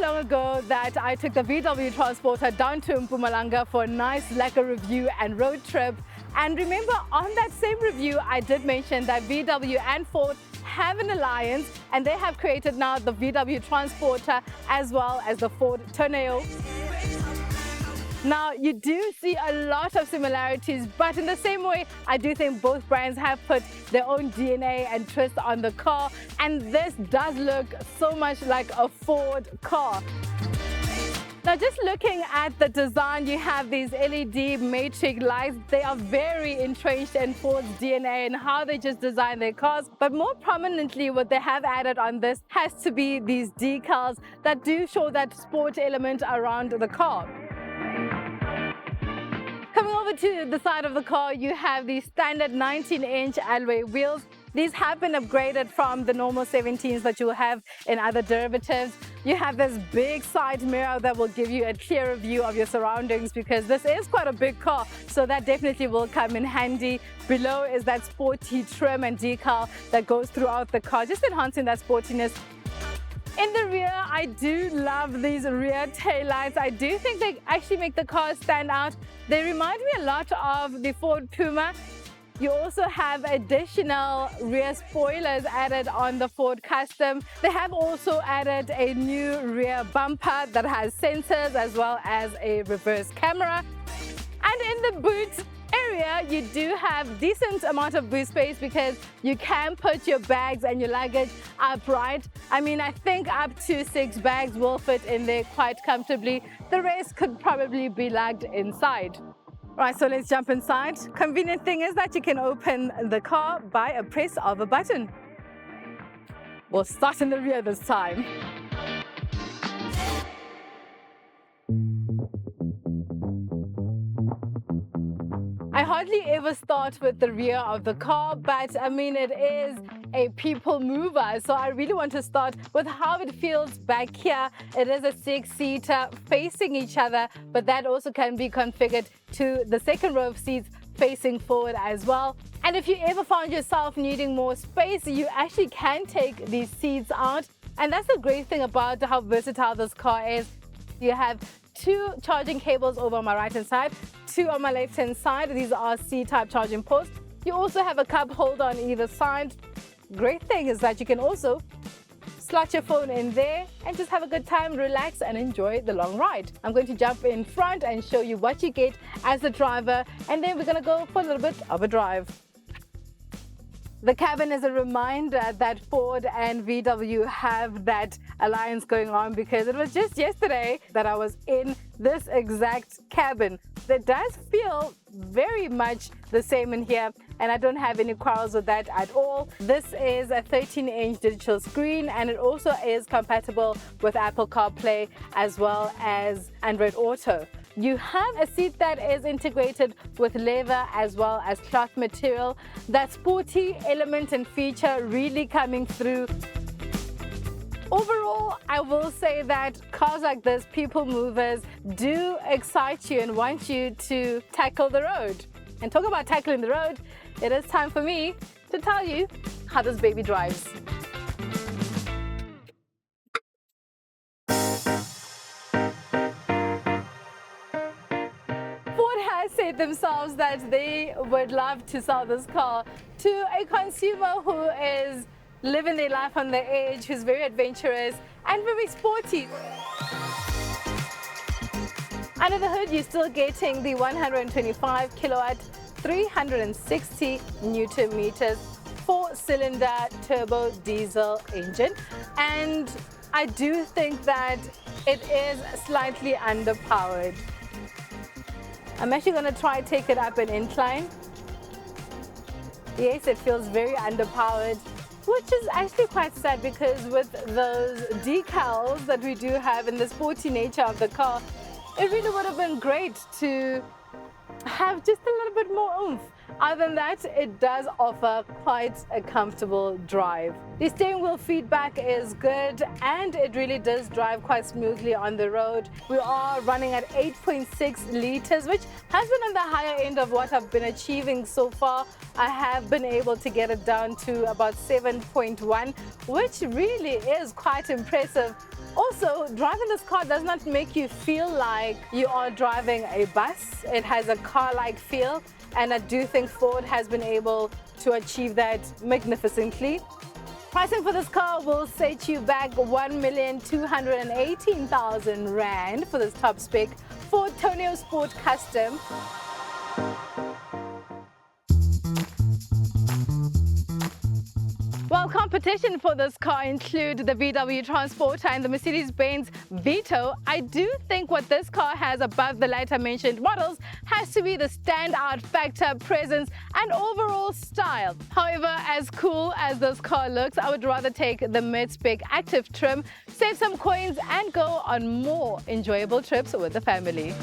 long ago that I took the VW Transporter down to Mpumalanga for a nice lekker review and road trip. And remember, on that same review, I did mention that VW and Ford have an alliance, and they have created now the VW Transporter as well as the Ford Tourneo. Now, you do see a lot of similarities, but in the same way, I do think both brands have put their own DNA and twist on the car, and this does look so much like a Ford car. Now, just looking at the design, you have these LED matrix lights. They are very entrenched in Ford's DNA and how they just design their cars. But more prominently, what they have added on this has to be these decals that do show that sport element around the car. Coming over to the side of the car, you have the standard 19-inch alloy wheels. These have been upgraded from the normal 17s that you will have in other derivatives. You have this big side mirror that will give you a clearer view of your surroundings, because this is quite a big car, so that definitely will come in handy. Below is that sporty trim and decal that goes throughout the car, just enhancing that sportiness. In the rear, I do love these rear taillights. I do think they actually make the car stand out. They remind me a lot of the Ford Puma. You also have additional rear spoilers added on the Ford Custom. They have also added a new rear bumper that has sensors as well as a reverse camera. And in the boot area, you do have decent amount of boot space because you can put your bags and your luggage upright. I mean, I think up to 6 bags will fit in there quite comfortably. The rest could probably be lugged inside. Right, so let's jump inside. Convenient thing is that you can open the car by a press of a button. We'll start in the rear this time. I hardly ever start with the rear of the car, but I mean, it is a people mover, so I really want to start with how it feels back here. It is a 6-seater facing each other, but that also can be configured to the second row of seats facing forward as well. And if you ever found yourself needing more space, you actually can take these seats out. And that's the great thing about how versatile this car is. You have 2 charging cables over on my right hand side, 2 on my left hand side. These are C-type charging ports. You also have a cup holder on either side. Great thing is that you can also slot your phone in there and just have a good time, relax and enjoy the long ride. I'm going to jump in front and show you what you get as a driver, and then we're going to go for a little bit of a drive. The cabin is a reminder that Ford and VW have that alliance going on, because it was just yesterday that I was in this exact cabin. It does feel very much the same in here, and I don't have any quarrels with that at all. This is a 13-inch digital screen, and it also is compatible with Apple CarPlay as well as Android Auto. You have a seat that is integrated with leather as well as cloth material. That sporty element and feature really coming through. Overall, I will say that cars like this, people movers, do excite you and want you to tackle the road. And talk about tackling the road, it is time for me to tell you how this baby drives. Said themselves that they would love to sell this car to a consumer who is living their life on the edge, who's very adventurous and very sporty. Under the hood, you're still getting the 125 kilowatt, 360 Newton meters, 4-cylinder turbo diesel engine. And I do think that it is slightly underpowered. I'm actually going to try take it up an incline. Yes, it feels very underpowered, which is actually quite sad, because with those decals that we do have and the sporty nature of the car, it really would have been great to have just a little bit more oomph. Other than that, it does offer quite a comfortable drive. The steering wheel feedback is good and it really does drive quite smoothly on the road. We are running at 8.6 liters, which has been on the higher end of what I've been achieving so far. I have been able to get it down to about 7.1, which really is quite impressive. Also, driving this car does not make you feel like you are driving a bus. It has a car-like feel, and I do think Ford has been able to achieve that magnificently. Pricing for this car will set you back 1,218,000 Rand for this top spec Ford Tourneo Sport Custom. Well, competition for this car include the VW Transporter and the Mercedes-Benz Vito. I do think what this car has above the later mentioned models has to be the standout factor, presence, and overall style. However, as cool as this car looks, I would rather take the mid-spec active trim, save some coins, and go on more enjoyable trips with the family.